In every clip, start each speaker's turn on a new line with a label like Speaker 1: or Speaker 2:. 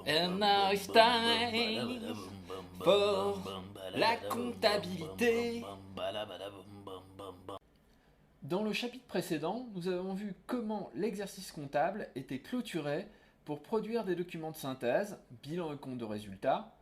Speaker 1: And now it's time for la comptabilité. Dans le chapitre précédent, nous avons vu comment l'exercice comptable était clôturé pour produire des documents de synthèse, bilan et compte de résultats,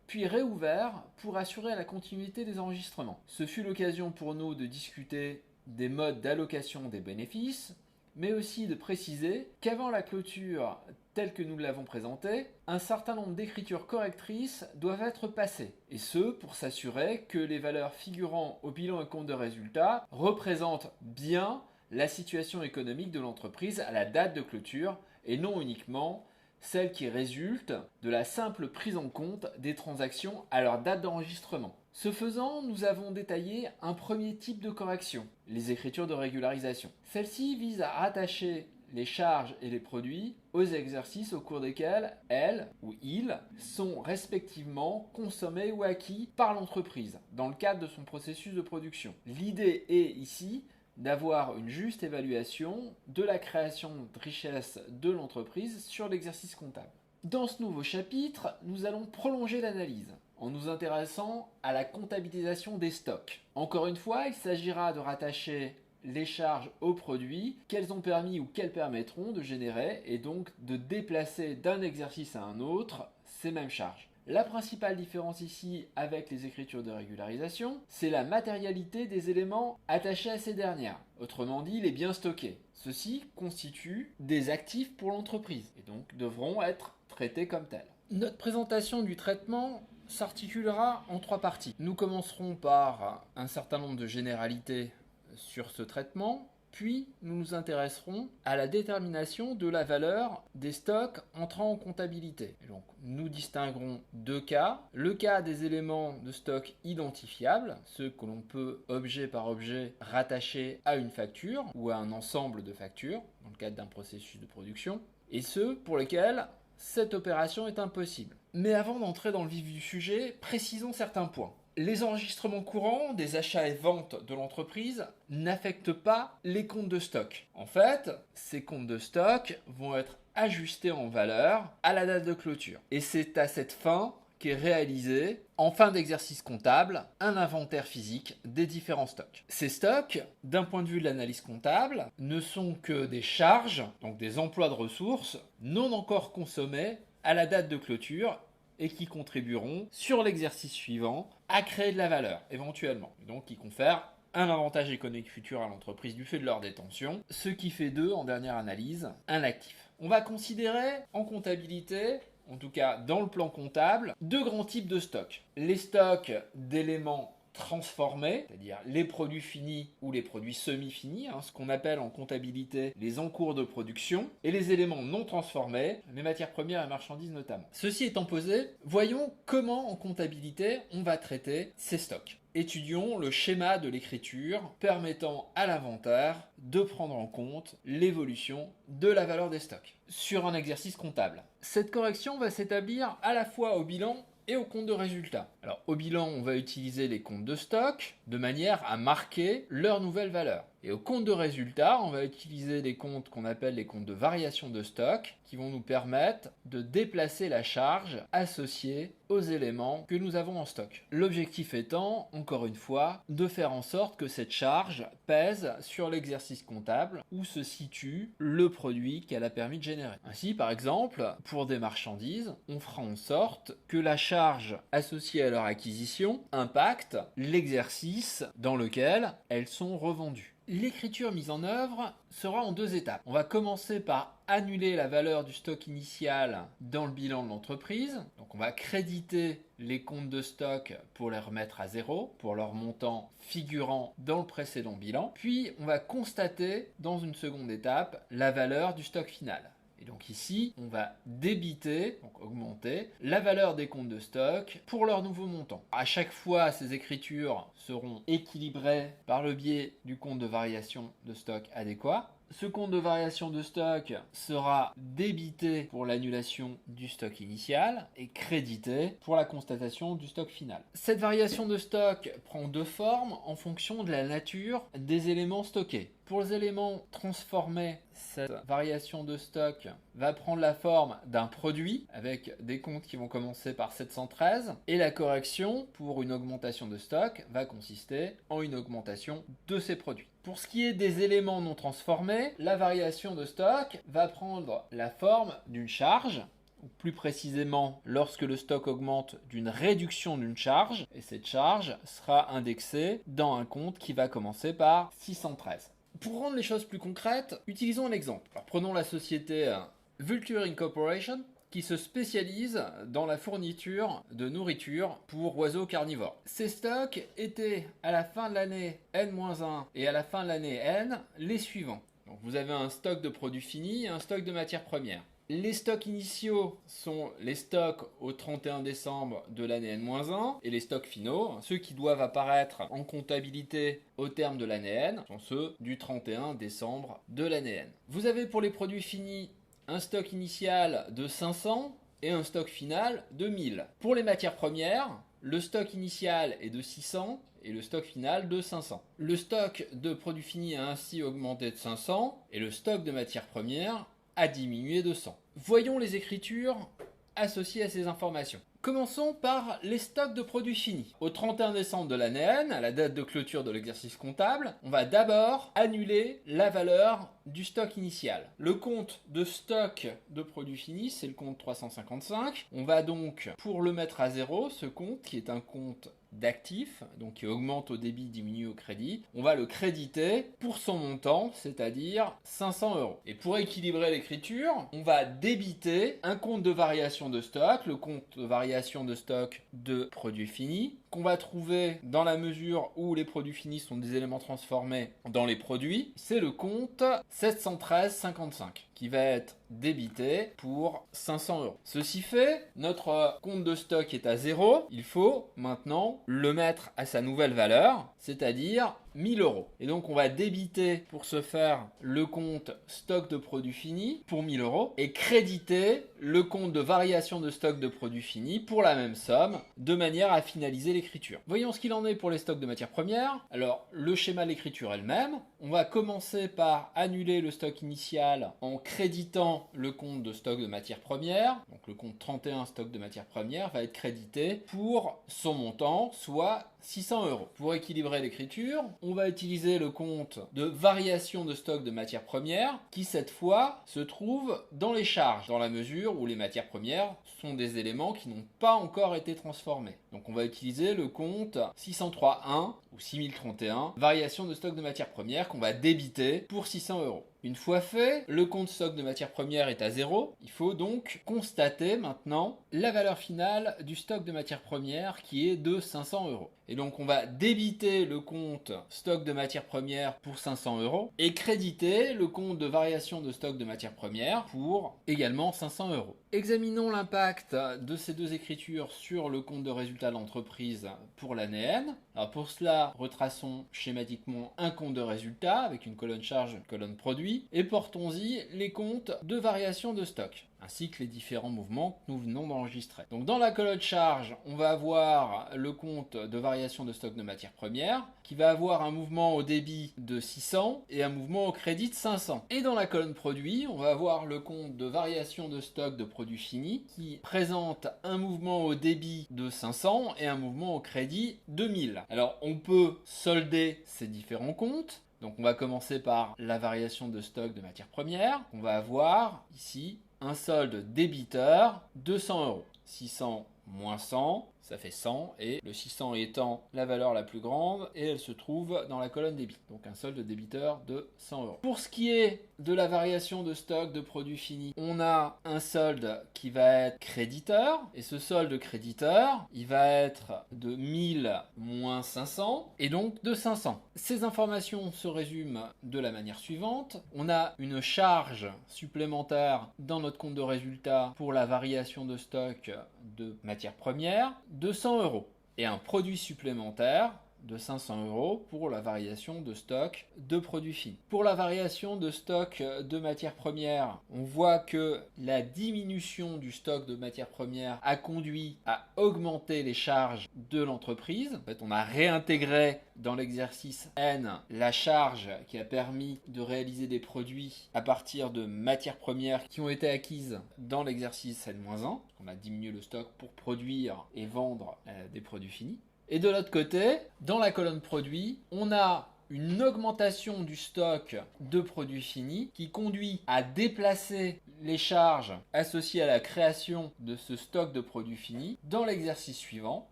Speaker 1: puis réouvert pour assurer la continuité des enregistrements. Ce fut l'occasion pour nous de discuter des modes d'allocation des bénéfices, mais aussi de préciser qu'avant la clôture telle que nous l'avons présentée, un certain nombre d'écritures correctrices doivent être passées, et ce pour s'assurer que les valeurs figurant au bilan et compte de résultats représentent bien la situation économique de l'entreprise à la date de clôture, et non uniquement celles qui résultent de la simple prise en compte des transactions à leur date d'enregistrement. Ce faisant, nous avons détaillé un premier type de correction, les écritures de régularisation. Celle-ci vise à rattacher les charges et les produits aux exercices au cours desquels elles ou ils sont respectivement consommés ou acquis par l'entreprise dans le cadre de son processus de production. L'idée est ici d'avoir une juste évaluation de la création de richesse de l'entreprise sur l'exercice comptable. Dans ce nouveau chapitre, nous allons prolonger l'analyse en nous intéressant à la comptabilisation des stocks. Encore une fois, il s'agira de rattacher les charges aux produits qu'elles ont permis ou qu'elles permettront de générer et donc de déplacer d'un exercice à un autre ces mêmes charges. La principale différence ici avec les écritures de régularisation, c'est la matérialité des éléments attachés à ces dernières. Autrement dit, les biens stockés. Ceux-ci constituent des actifs pour l'entreprise et donc devront être traités comme tels. Notre présentation du traitement s'articulera en trois parties. Nous commencerons par un certain nombre de généralités sur ce traitement, puis nous nous intéresserons à la détermination de la valeur des stocks entrant en comptabilité. Et donc, nous distinguerons deux cas. Le cas des éléments de stock identifiables, ceux que l'on peut objet par objet rattacher à une facture ou à un ensemble de factures dans le cadre d'un processus de production, et ceux pour lesquels cette opération est impossible. Mais avant d'entrer dans le vif du sujet, précisons certains points. Les enregistrements courants des achats et ventes de l'entreprise n'affectent pas les comptes de stock. En fait, ces comptes de stock vont être ajustés en valeur à la date de clôture. Et c'est à cette fin qu'est réalisé, en fin d'exercice comptable, un inventaire physique des différents stocks. Ces stocks, d'un point de vue de l'analyse comptable, ne sont que des charges, donc des emplois de ressources, non encore consommés à la date de clôture et qui contribueront sur l'exercice suivant à créer de la valeur, éventuellement. Et donc qui confèrent un avantage économique futur à l'entreprise du fait de leur détention, ce qui fait d'eux, en dernière analyse, un actif. On va considérer en comptabilité, en tout cas dans le plan comptable, deux grands types de stocks. Les stocks d'éléments transformés, c'est-à-dire les produits finis ou les produits semi-finis, ce qu'on appelle en comptabilité les encours de production, et les éléments non transformés, les matières premières et marchandises notamment. Ceci étant posé, voyons comment en comptabilité on va traiter ces stocks. Étudions le schéma de l'écriture permettant à l'inventaire de prendre en compte l'évolution de la valeur des stocks sur un exercice comptable. Cette correction va s'établir à la fois au bilan et au compte de résultat. Alors au bilan, on va utiliser les comptes de stock de manière à marquer leur nouvelle valeur. Et au compte de résultat, on va utiliser les comptes qu'on appelle les comptes de variation de stock qui vont nous permettre de déplacer la charge associée aux éléments que nous avons en stock. L'objectif étant, encore une fois, de faire en sorte que cette charge pèse sur l'exercice comptable où se situe le produit qu'elle a permis de générer. Ainsi, par exemple, pour des marchandises, on fera en sorte que la charge associée à leur acquisition impacte l'exercice dans lequel elles sont revendues. L'écriture mise en œuvre sera en deux étapes. On va commencer par annuler la valeur du stock initial dans le bilan de l'entreprise. Donc on va créditer les comptes de stock pour les remettre à zéro, pour leur montant figurant dans le précédent bilan. Puis on va constater dans une seconde étape la valeur du stock final. Et donc ici, on va débiter, donc augmenter, la valeur des comptes de stock pour leur nouveau montant. À chaque fois, ces écritures seront équilibrées par le biais du compte de variation de stock adéquat. Ce compte de variation de stock sera débité pour l'annulation du stock initial et crédité pour la constatation du stock final. Cette variation de stock prend deux formes en fonction de la nature des éléments stockés. Pour les éléments transformés, cette variation de stock va prendre la forme d'un produit avec des comptes qui vont commencer par 713 et la correction pour une augmentation de stock va consister en une augmentation de ces produits. Pour ce qui est des éléments non transformés, la variation de stock va prendre la forme d'une charge, ou plus précisément lorsque le stock augmente d'une réduction d'une charge, et cette charge sera indexée dans un compte qui va commencer par 613. Pour rendre les choses plus concrètes, utilisons un exemple. Alors, prenons la société Vulture Incorporation qui se spécialise dans la fourniture de nourriture pour oiseaux carnivores. Ces stocks étaient à la fin de l'année N-1 et à la fin de l'année N les suivants. Donc vous avez un stock de produits finis et un stock de matières premières. Les stocks initiaux sont les stocks au 31 décembre de l'année N-1 et les stocks finaux, ceux qui doivent apparaître en comptabilité au terme de l'année N, sont ceux du 31 décembre de l'année N. Vous avez pour les produits finis un stock initial de 500 et un stock final de 1000. Pour les matières premières, le stock initial est de 600 et le stock final de 500. Le stock de produits finis a ainsi augmenté de 500 et le stock de matières premières a diminué de 100. Voyons les écritures associées à ces informations. Commençons par les stocks de produits finis. Au 31 décembre de l'année N, à la date de clôture de l'exercice comptable, on va d'abord annuler la valeur du stock initial. Le compte de stock de produits finis, c'est le compte 355. On va donc, pour le mettre à zéro, ce compte, qui est un compte d'actifs, donc qui augmente au débit, diminue au crédit, on va le créditer pour son montant, c'est-à-dire 500 €. Et pour équilibrer l'écriture, on va débiter un compte de variation de stock, le compte de variation de stock de produits finis, qu'on va trouver dans la mesure où les produits finis sont des éléments transformés dans les produits, c'est le compte 713,55 qui va être débité pour 500 €. Ceci fait, notre compte de stock est à 0, il faut maintenant le mettre à sa nouvelle valeur, c'est-à-dire 1000 €. Et donc on va débiter pour ce faire le compte stock de produits finis pour 1000 € et créditer le compte de variation de stock de produits finis pour la même somme, de manière à finaliser l'écriture. Voyons ce qu'il en est pour les stocks de matières premières. Alors le schéma de l'écriture est le même. On va commencer par annuler le stock initial en créditant le compte de stock de matières premières. Donc le compte 31 stock de matières premières va être crédité pour son montant, soit 600 €. Pour équilibrer l'écriture, on va utiliser le compte de variation de stock de matières premières qui cette fois se trouve dans les charges, dans la mesure où les matières premières sont des éléments qui n'ont pas encore été transformés. Donc on va utiliser le compte 603.1 ou 6031, variation de stock de matières premières qu'on va débiter pour 600 €. Une fois fait, le compte stock de matières premières est à 0. Il faut donc constater maintenant la valeur finale du stock de matières premières qui est de 500 €. Et donc on va débiter le compte stock de matières premières pour 500 € et créditer le compte de variation de stock de matières premières pour également 500 €. Examinons l'impact de ces deux écritures sur le compte de résultat de l'entreprise pour l'année N. Alors pour cela, retraçons schématiquement un compte de résultat avec une colonne charge, une colonne produit et portons-y les comptes de variation de stock ainsi que les différents mouvements que nous venons d'enregistrer. Donc dans la colonne charge, on va avoir le compte de variation de stock de matières premières qui va avoir un mouvement au débit de 600 et un mouvement au crédit de 500. Et dans la colonne produit, on va avoir le compte de variation de stock de produits finis qui présente un mouvement au débit de 500 et un mouvement au crédit de 1000. Alors on peut solder ces différents comptes. Donc on va commencer par la variation de stock de matières premières. On va avoir ici un solde débiteur 200 €. 600 moins 100, ça fait 100, et le 600 étant la valeur la plus grande, et elle se trouve dans la colonne débit. Donc un solde débiteur de 100 €. Pour ce qui est de la variation de stock de produits finis, on a un solde qui va être créditeur, et ce solde créditeur, il va être de 1000 moins 500, et donc de 500. Ces informations se résument de la manière suivante. On a une charge supplémentaire dans notre compte de résultat pour la variation de stock de matières premières de 100 €. Et un produit supplémentaire de 500 € pour la variation de stock de produits finis. Pour la variation de stock de matières premières, on voit que la diminution du stock de matières premières a conduit à augmenter les charges de l'entreprise. En fait, on a réintégré dans l'exercice N la charge qui a permis de réaliser des produits à partir de matières premières qui ont été acquises dans l'exercice N-1. On a diminué le stock pour produire et vendre des produits finis. Et de l'autre côté, dans la colonne produits, on a une augmentation du stock de produits finis qui conduit à déplacer les charges associées à la création de ce stock de produits finis dans l'exercice suivant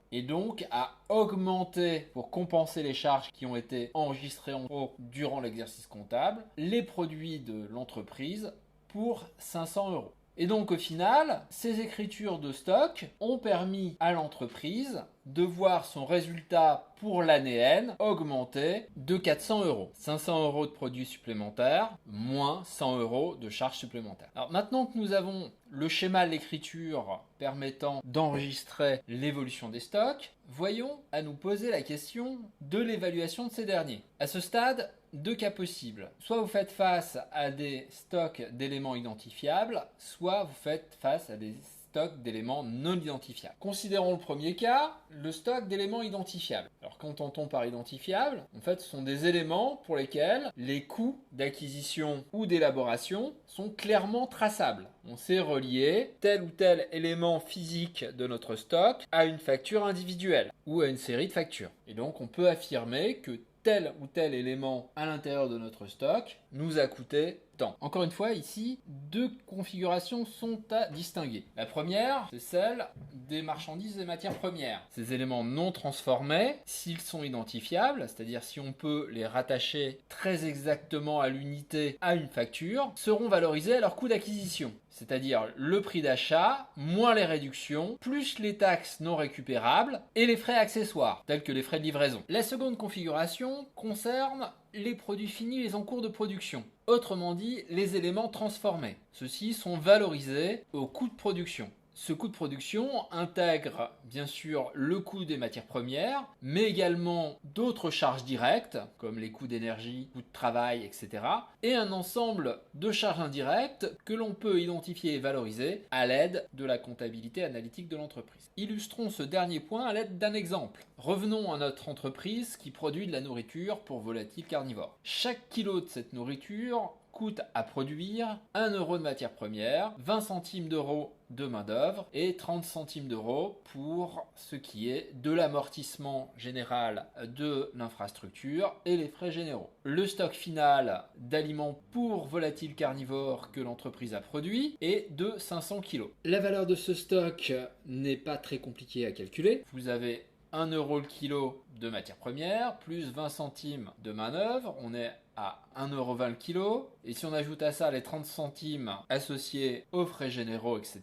Speaker 1: et donc à augmenter, pour compenser les charges qui ont été enregistrées en trop durant l'exercice comptable, les produits de l'entreprise pour 500 €. Et donc au final, ces écritures de stock ont permis à l'entreprise de voir son résultat pour l'année N augmenter de 400 €. 500 € de produits supplémentaires, moins 100 € de charges supplémentaires. Alors maintenant que nous avons le schéma de l'écriture permettant d'enregistrer l'évolution des stocks, voyons à nous poser la question de l'évaluation de ces derniers. À ce stade, deux cas possibles. Soit vous faites face à des stocks d'éléments identifiables, soit vous faites face à des stocks d'éléments non identifiables. Considérons le premier cas, le stock d'éléments identifiables. Alors qu'entend-on par identifiable? En fait, ce sont des éléments pour lesquels les coûts d'acquisition ou d'élaboration sont clairement traçables. On sait relier tel ou tel élément physique de notre stock à une facture individuelle ou à une série de factures. Et donc on peut affirmer que tel ou tel élément à l'intérieur de notre stock nous a coûté tant. Encore une fois, ici, deux configurations sont à distinguer. La première, c'est celle des marchandises et matières premières. Ces éléments non transformés, s'ils sont identifiables, c'est-à-dire si on peut les rattacher très exactement à l'unité à une facture, seront valorisés à leur coût d'acquisition. C'est-à-dire le prix d'achat, moins les réductions, plus les taxes non récupérables et les frais accessoires, tels que les frais de livraison. La seconde configuration concerne les produits finis, les en cours de production. Autrement dit, les éléments transformés. Ceux-ci sont valorisés au coût de production. Ce coût de production intègre bien sûr le coût des matières premières, mais également d'autres charges directes, comme les coûts d'énergie, coûts de travail, etc. et un ensemble de charges indirectes que l'on peut identifier et valoriser à l'aide de la comptabilité analytique de l'entreprise. Illustrons ce dernier point à l'aide d'un exemple. Revenons à notre entreprise qui produit de la nourriture pour volatiles carnivores. Chaque kilo de cette nourriture coûte à produire 1 € de matière première, 20 centimes d'euros de main d'œuvre et 30 centimes d'euros pour ce qui est de l'amortissement général de l'infrastructure et les frais généraux. Le stock final d'aliments pour volatiles carnivores que l'entreprise a produit est de 500 kg. La valeur de ce stock n'est pas très compliquée à calculer. Vous avez 1 € le kilo de matière première plus 20 centimes de main d'œuvre, on est à 1,20 € le kilo. Et si on ajoute à ça les 30 centimes associés aux frais généraux, etc.,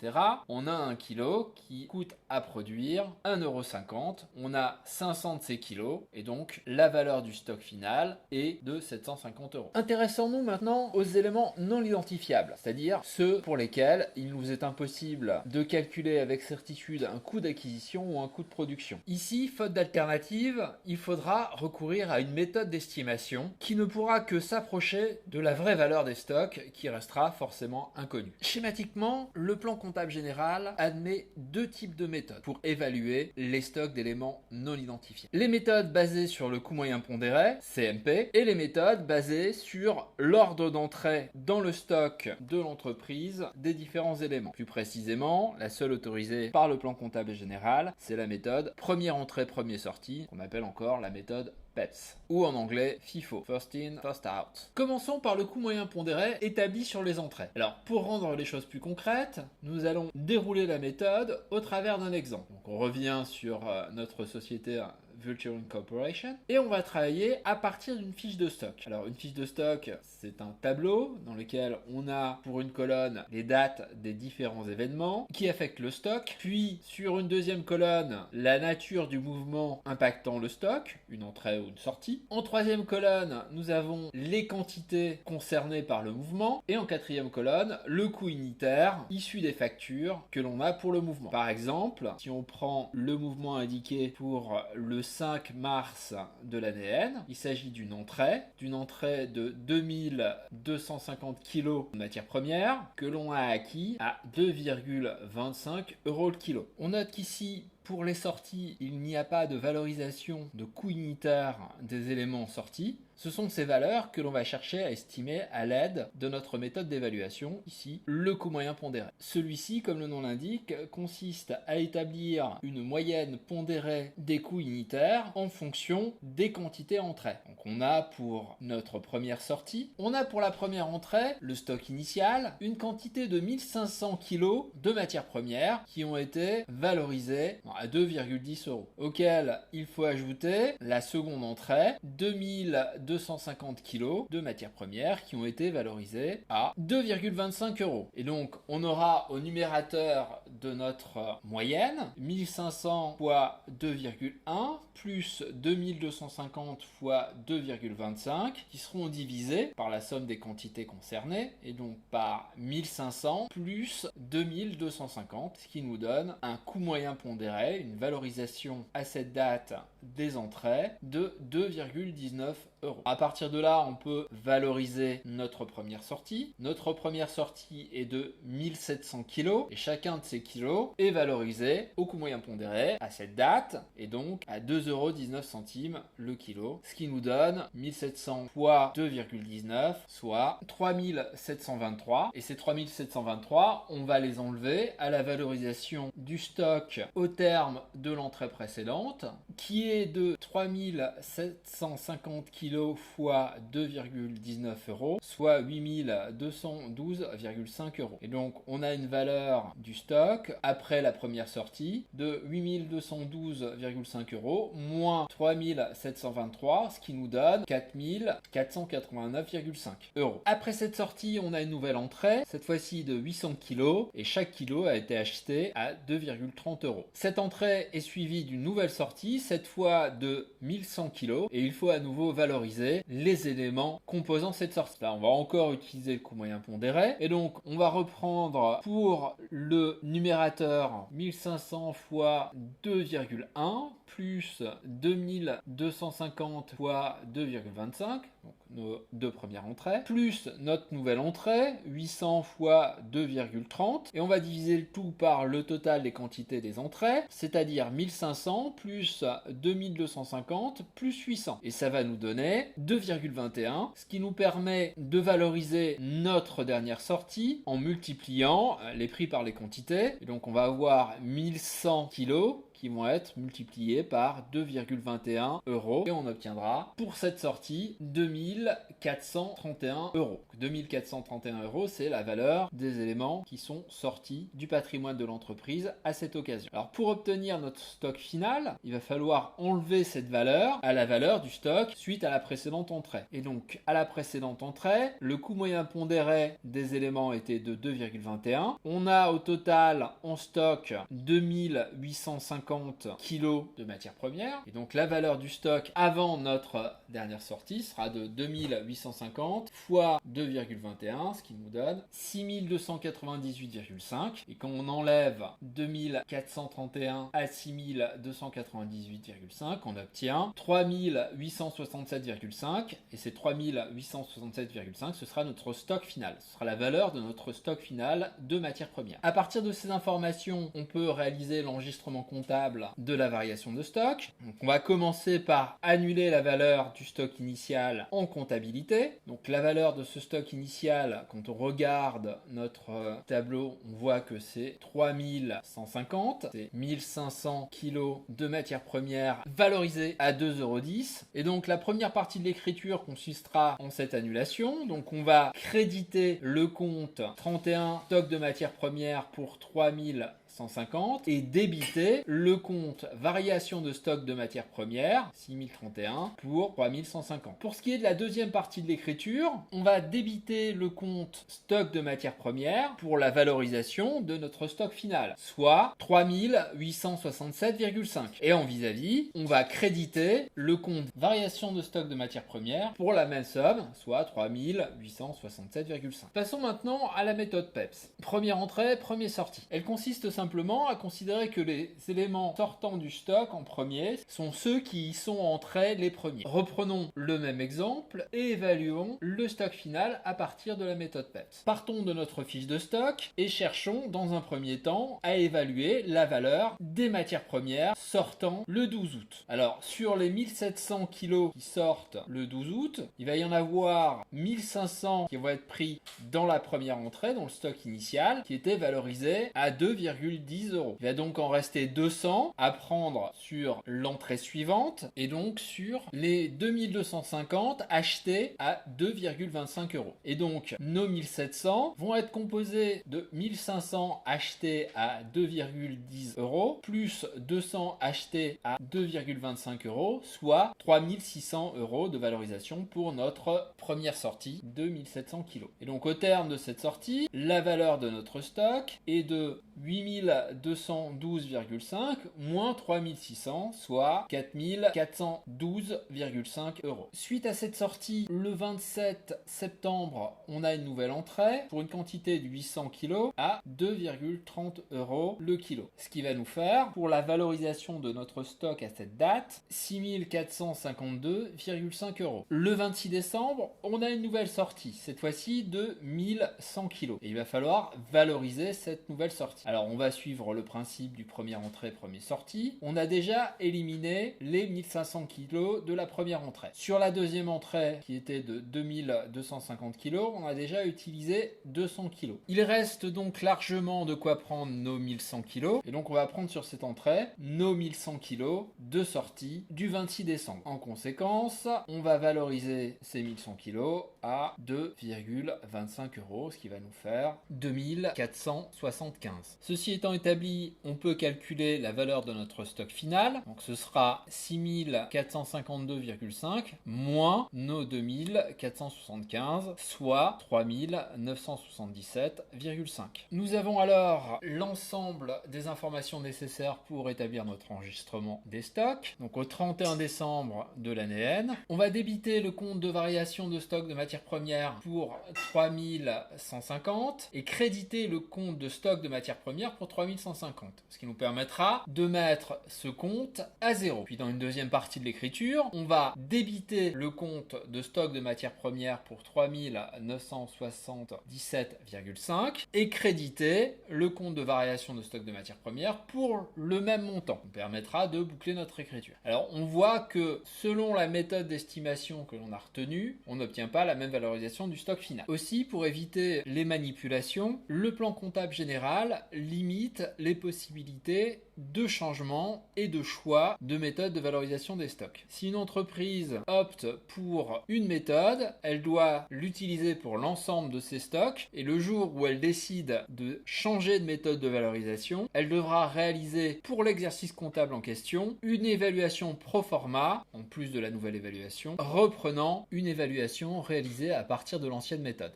Speaker 1: on a un kilo qui coûte à produire 1,50 €. On a 500 de ces kilos et donc la valeur du stock final est de 750 €. Intéressons-nous maintenant aux éléments non identifiables, c'est-à-dire ceux pour lesquels il nous est impossible de calculer avec certitude un coût d'acquisition ou un coût de production. Ici, faute d'alternative, il faudra recourir à une méthode d'estimation qui ne pourra que s'approcher de la vraie valeur des stocks qui restera forcément inconnue. Schématiquement, le plan comptable général admet deux types de méthodes pour évaluer les stocks d'éléments non identifiés. Les méthodes basées sur le coût moyen pondéré, CMP, et les méthodes basées sur l'ordre d'entrée dans le stock de l'entreprise des différents éléments. Plus précisément, la seule autorisée par le plan comptable général, c'est la méthode première entrée, premier sortie, qu'on appelle encore la méthode PEPS, ou en anglais FIFO, First In, First Out. Commençons par le coût moyen pondéré établi sur les entrées. Alors, pour rendre les choses plus concrètes, nous allons dérouler la méthode au travers d'un exemple. Donc, on revient sur notre société Vulture Corporation et on va travailler à partir d'une fiche de stock. Alors, une fiche de stock, c'est un tableau dans lequel on a pour une colonne les dates des différents événements qui affectent le stock, puis sur une deuxième colonne, la nature du mouvement impactant le stock, une entrée ou une sortie. En troisième colonne, nous avons les quantités concernées par le mouvement et en quatrième colonne, le coût unitaire issu des factures que l'on a pour le mouvement. Par exemple, si on prend le mouvement indiqué pour le 5 mars de l'année N. Il s'agit d'une entrée de 2250 kg de matière première que l'on a acquis à 2,25 € le kilo. On note qu'ici, pour les sorties, il n'y a pas de valorisation de coût unitaire des éléments sortis. Ce sont ces valeurs que l'on va chercher à estimer à l'aide de notre méthode d'évaluation, ici le coût moyen pondéré. Celui-ci, comme le nom l'indique, consiste à établir une moyenne pondérée des coûts unitaires en fonction des quantités entrées. Donc on a pour notre première sortie, on a pour la première entrée, le stock initial, une quantité de 1500 kg de matières premières qui ont été valorisées à 2,10 €, auquel il faut ajouter la seconde entrée, 2250 kg de matières premières qui ont été valorisées à 2,25 €. Et donc on aura au numérateur de notre moyenne 1500 fois 2,1 plus 2250 fois 2,25 qui seront divisés par la somme des quantités concernées et donc par 1500 plus 2250, ce qui nous donne un coût moyen pondéré, une valorisation à cette date des entrées de 2,19 €. À partir de là, on peut valoriser notre première sortie. Notre première sortie est de 1700 kg et chacun de ces kilos est valorisé au coût moyen pondéré à cette date et donc à 2,19 € le kilo, ce qui nous donne 1700 fois 2,19 soit 3723 et ces 3723, on va les enlever à la valorisation du stock au terme de l'entrée précédente qui est de 3750 kg fois 2,19 €, soit 8212,5 €. Et donc on a une valeur du stock après la première sortie de 8212,5 € moins 3723, ce qui nous donne 4489,5 €. Après cette sortie, on a une nouvelle entrée, cette fois-ci de 800 kg et chaque kilo a été acheté à 2,30 €. Cette entrée est suivie d'une nouvelle sortie, cette fois de 1100 kg et il faut à nouveau valoriser les éléments composant cette sortie. Là, on va encore utiliser le coût moyen pondéré et donc on va reprendre pour le numérateur 1500 fois 2,1 plus 2250 fois 2,25, donc nos deux premières entrées, plus notre nouvelle entrée, 800 fois 2,30, et on va diviser le tout par le total des quantités des entrées, c'est-à-dire 1500 plus 2250 plus 800. Et ça va nous donner 2,21, ce qui nous permet de valoriser notre dernière sortie en multipliant les prix par les quantités. Et donc on va avoir 1100 kg qui vont être multipliés par 2,21 € et on obtiendra pour cette sortie 2431 €. 2431 €, c'est la valeur des éléments qui sont sortis du patrimoine de l'entreprise à cette occasion. Alors pour obtenir notre stock final, il va falloir enlever cette valeur à la valeur du stock suite à la précédente entrée. Et donc à la précédente entrée, le coût moyen pondéré des éléments était de 2,21. On a au total en stock 2850 kg de matières premières. Et donc la valeur du stock avant notre dernière sortie sera de 2850 fois 2,21, ce qui nous donne 6298,5. Et quand on enlève 2431 à 6298,5, on obtient 3867,5. Et ces 3867,5, ce sera notre stock final. Ce sera la valeur de notre stock final de matières premières. À partir de ces informations, on peut réaliser l'enregistrement comptable de la variation de stock. Donc on va commencer par annuler la valeur du stock initial en comptabilité. Donc la valeur de ce stock initial, quand on regarde notre tableau, on voit que c'est 3150, c'est 1500 kg de matières premières valorisées à 2,10 €. Et donc la première partie de l'écriture consistera en cette annulation. Donc on va créditer le compte 31 stock de matières premières pour 3150 et débiter le compte variation de stock de matières premières 6031 pour 3150. Pour ce qui est de la deuxième partie de l'écriture, on va débiter le compte stock de matières premières pour la valorisation de notre stock final, soit 3867,5. Et en vis-à-vis, on va créditer le compte variation de stock de matières premières pour la même somme, soit 3867,5. Passons maintenant à la méthode PEPS. Première entrée, première sortie. Elle consiste simplement à considérer que les éléments sortant du stock en premier sont ceux qui y sont entrés les premiers. Reprenons le même exemple et évaluons le stock final à partir de la méthode PEPS. Partons de notre fiche de stock et cherchons dans un premier temps à évaluer la valeur des matières premières sortant le 12 août. Alors sur les 1700 kg qui sortent le 12 août, il va y en avoir 1500 qui vont être pris dans la première entrée, dans le stock initial, qui était valorisé à 2,10 €. Il va donc en rester 200 à prendre sur l'entrée suivante et donc sur les 2250 achetés à 2,25 €. Et donc nos 1700 vont être composés de 1500 achetés à 2,10 € plus 200 achetés à 2,25 €, soit 3600 € de valorisation pour notre première sortie de 1700 kg. Et donc au terme de cette sortie, la valeur de notre stock est de 8212,5 moins 3600, soit 4412,5 €. Suite à cette sortie, le 27 septembre, on a une nouvelle entrée pour une quantité de 800 kg à 2,30 € le kilo. Ce qui va nous faire, pour la valorisation de notre stock à cette date, 6452,5 €. Le 26 décembre, on a une nouvelle sortie, cette fois-ci de 1100 kg. Et il va falloir valoriser cette nouvelle sortie. Alors on va suivre le principe du premier entrée, premier sortie. On a déjà éliminé les 1500 kg de la première entrée. Sur la deuxième entrée, qui était de 2250 kg, on a déjà utilisé 200 kg. Il reste donc largement de quoi prendre nos 1100 kg. Et donc on va prendre sur cette entrée nos 1100 kg de sortie du 26 décembre. En conséquence, on va valoriser ces 1100 kg à 2,25 €, ce qui va nous faire 2475. Ceci étant établi, on peut calculer la valeur de notre stock final. Donc ce sera 6452,5 moins nos 2475, soit 3977,5. Nous avons alors l'ensemble des informations nécessaires pour établir notre enregistrement des stocks. Donc au 31 décembre de l'année N, on va débiter le compte de variation de stock de matières premières pour 3150 et créditer le compte de stock de matières premières pour 3150, ce qui nous permettra de mettre ce compte à 0. Puis dans une deuxième partie de l'écriture, on va débiter le compte de stock de matières premières pour 3977,5 et créditer le compte de variation de stock de matières premières pour le même montant. Ça nous permettra de boucler notre écriture. Alors on voit que selon la méthode d'estimation que l'on a retenue, on n'obtient pas la même valorisation du stock final. Aussi, pour éviter les manipulations, le plan comptable général limite les possibilités de changement et de choix de méthode de valorisation des stocks. Si une entreprise opte pour une méthode, elle doit l'utiliser pour l'ensemble de ses stocks et le jour où elle décide de changer de méthode de valorisation, elle devra réaliser pour l'exercice comptable en question une évaluation pro forma, en plus de la nouvelle évaluation, reprenant une évaluation réalisée à partir de l'ancienne méthode.